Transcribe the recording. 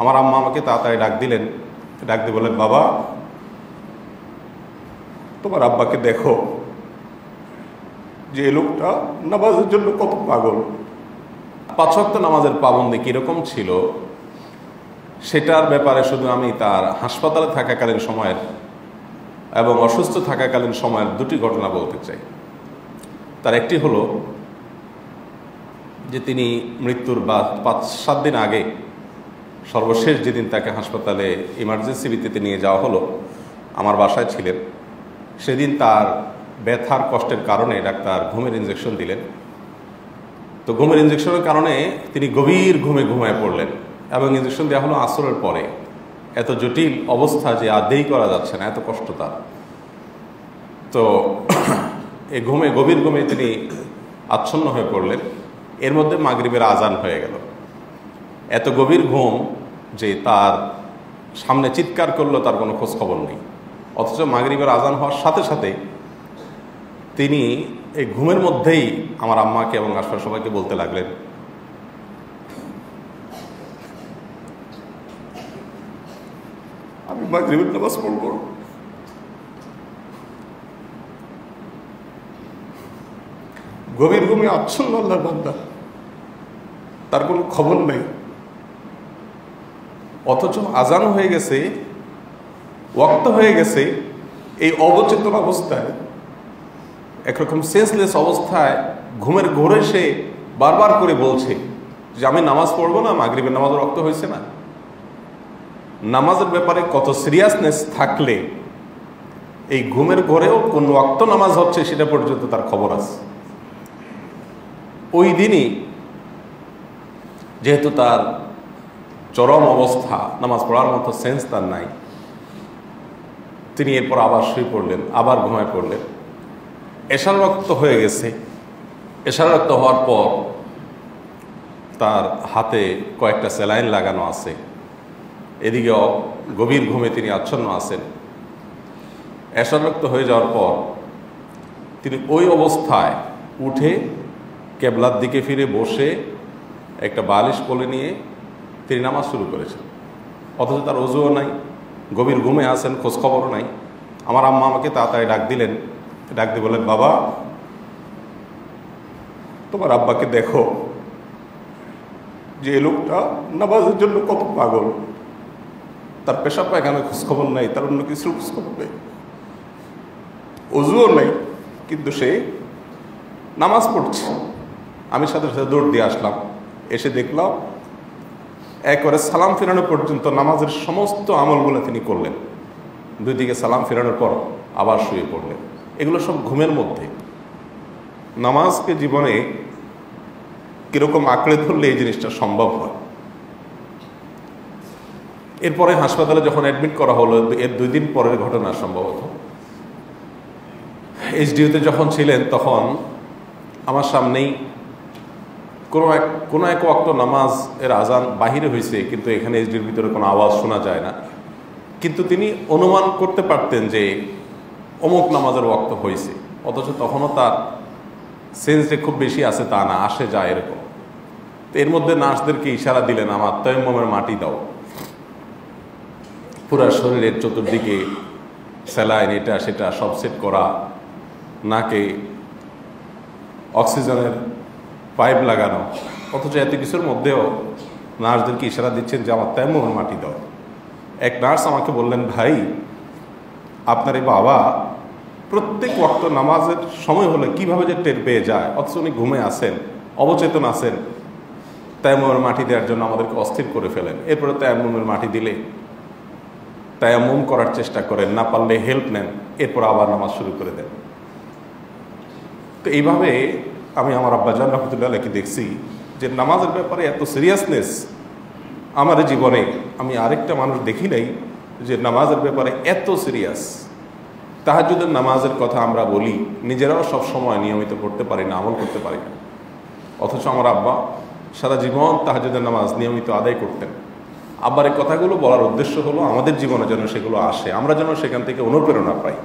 আমার আম্মা আমাকে তাড়াতাড়ি ডাক দিলেন, ডাক দিয়ে বললেন, বাবা তোমার আব্বাকে দেখো যে এই লোকটা নামাজের জন্য কত পাগল। 5 ওয়াক্ত নামাজের পাবন্দি কীরকম ছিল সেটার ব্যাপারে শুধু আমি তার হাসপাতালে থাকাকালীন সময়ের এবং অসুস্থ থাকাকালীন সময়ের 2টি ঘটনা বলতে চাই। তার একটি হলো যে তিনি মৃত্যুর 5-7 দিন আগে সর্বশেষ যেদিন তাকে হাসপাতালে ইমার্জেন্সি ভিত্তিতে নিয়ে যাওয়া হলো, আমার বাসায় ছিলেন। সেদিন তার ব্যথার কষ্টের কারণে ডাক্তার ঘুমের ইঞ্জেকশন দিলেন। তো ঘুমের ইঞ্জেকশনের কারণে তিনি গভীর ঘুমায় পড়লেন এবং ইঞ্জেকশন দেওয়া হলো আসরের পরে। এত জটিল অবস্থা যে আর দেরি করা যাচ্ছে না, এত কষ্ট তার। তো এই গভীর ঘুমে তিনি আচ্ছন্ন হয়ে পড়লেন। এর মধ্যে মাগরিবের আজান হয়ে গেল। এত গভীর ঘুম যে তার সামনে চিৎকার করলো তার কোনো খোঁজ খবর নেই। অথচ মাগরিবের আজান হওয়ার সাথে সাথে তিনি এই ঘুমের মধ্যেই আমার আম্মাকে এবং আশপাশের সবাইকে বলতে লাগলেন, আমি মাগরিবের নামাজ পড়ব। গভীর ঘুমে আচ্ছন্ন আল্লাহর বান্দা, তার কোনো খবর নেই। অথচ আজান হয়ে গেছে, ওয়াক্ত হয়ে গেছে। এই অবচেতন অবস্থায়, একরকম সেন্সলেস অবস্থায় ঘুমের ঘোরে সে বারবার করে বলছে যে আমি নামাজ পড়বো না, মাগরিবের নামাজের ওয়াক্ত হয়েছে না। নামাজের ব্যাপারে কত সিরিয়াসনেস থাকলে এই ঘুমের ঘোরেও কোন ওয়াক্ত নামাজ হচ্ছে সেটা পর্যন্ত তার খবর আছে। ওই দিনই যেহেতু তার চরম অবস্থা, নামাজ পড়ার মতো সেন্স তার নাই, তিনি এরপর আবার শুয়ে পড়লেন, আবার ঘুমায় পড়লেন। এশার রক্ত হয়ে গেছে। এশার রক্ত হওয়ার পর তার হাতে কয়েকটা স্যালাইন লাগানো আছে, এদিকেও গভীর ঘুমে তিনি আচ্ছন্ন আছেন। এশার রক্ত হয়ে যাওয়ার পর তিনি ওই অবস্থায় উঠে কেবলার দিকে ফিরে বসে একটা বালিশ কোলে নিয়ে তিনি নামাজ শুরু করেছেন। অথচ তার ওযুও নাই, গভীর ঘুমে আছেন, খোঁজখবরও নাই। আমার আম্মা আমাকে তাড়াতাড়ি ডাক দিলেন, ডাক দিয়ে বললেন, বাবা তোমার আব্বাকে দেখো যে এই লোকটা নামাজের জন্য কত পাগল। তার পেশাব পায়খানা খোঁজখবর নাই, তার অন্য কিছুর খোঁজখবর নেই, ওযুও নেই, কিন্তু সে নামাজ পড়ছে। আমি সাথে সাথে দৌড় দিয়ে আসলাম। এসে দেখলাম একবারে সালাম ফেরানো পর্যন্ত নামাজের সমস্ত আমলগুলো তিনি করলেন। 2 দিকে সালাম ফেরানোর পর আবার শুয়ে পড়লেন। এগুলো সব ঘুমের মধ্যে। নামাজকে জীবনে কিরকম আঁকড়ে ধরলে এই জিনিসটা সম্ভব হয়। এরপরে হাসপাতালে যখন অ্যাডমিট করা হলো, এর 2 দিন পরের ঘটনা সম্ভবত, এইচডিইউতে যখন ছিলেন তখন আমার সামনেই কোনো এক ওয়াক্ত নামাজ এর আজান বাহিরে হয়েছে, কিন্তু এখানে এইচডির ভিতরে কোনো আওয়াজ শোনা যায় না। কিন্তু তিনি অনুমান করতে পারতেন যে অমুক নামাজের ওয়াক্ত হয়েছে, অথচ তখনও তার সেন্স যে খুব বেশি আছে তা না, আসে যায় এরকম। তো এর মধ্যে নার্সদেরকে ইশারা দিলেন, আমার তায়াম্মুমের মাটি দাও। পুরা শরীরের চতুর্দিকে স্যালাইন এটা সেটা সব সেট করা, নাকে অক্সিজেনের পাইপ লাগানো। অথচ এত কিছুর মধ্যেও নার্সদেরকে ইশারা দিচ্ছেন যে আমার তায়াম্মুমের মাটি দাও। এক নার্স আমাকে বললেন, ভাই আপনার এই বাবা প্রত্যেক ওয়াক্ত নামাজের সময় হলে কিভাবে যে টের পেয়ে যায়, অথচ উনি ঘুমে আছেন, অবচেতন আছেন। তায়াম্মুমের মাটি দেওয়ার জন্য আমাদেরকে অস্থির করে ফেলেন। এরপরে তায়াম্মুমের মাটি দিলে তায়াম্মুম করার চেষ্টা করেন, না পারলে হেল্প নেন, এরপর আবার নামাজ শুরু করে দেন। তো এইভাবে আমি আমার আব্বাজান রহমতুল্লাহ আলাইহি দেখছি যে নামাজের ব্যাপারে এত সিরিয়াসনেস আমার জীবনে আমি আরেকটা মানুষ দেখি নাই যে নামাজের ব্যাপারে এত সিরিয়াস। তাহাজ্জুদের নামাজের কথা আমরা বলি, নিজেরাও সব সময় নিয়মিত পড়তে পারি না, আমল করতে পারি না। অথচ আমার আব্বা সারা জীবন তাহাজ্জুদের নামাজ নিয়মিত আদায় করতেন। আব্বার এই কথাগুলো বলার উদ্দেশ্য হলো আমাদের জীবনে যেন সেগুলো আসে, আমরা যেন সেখান থেকে অনুপ্রেরণা পাই।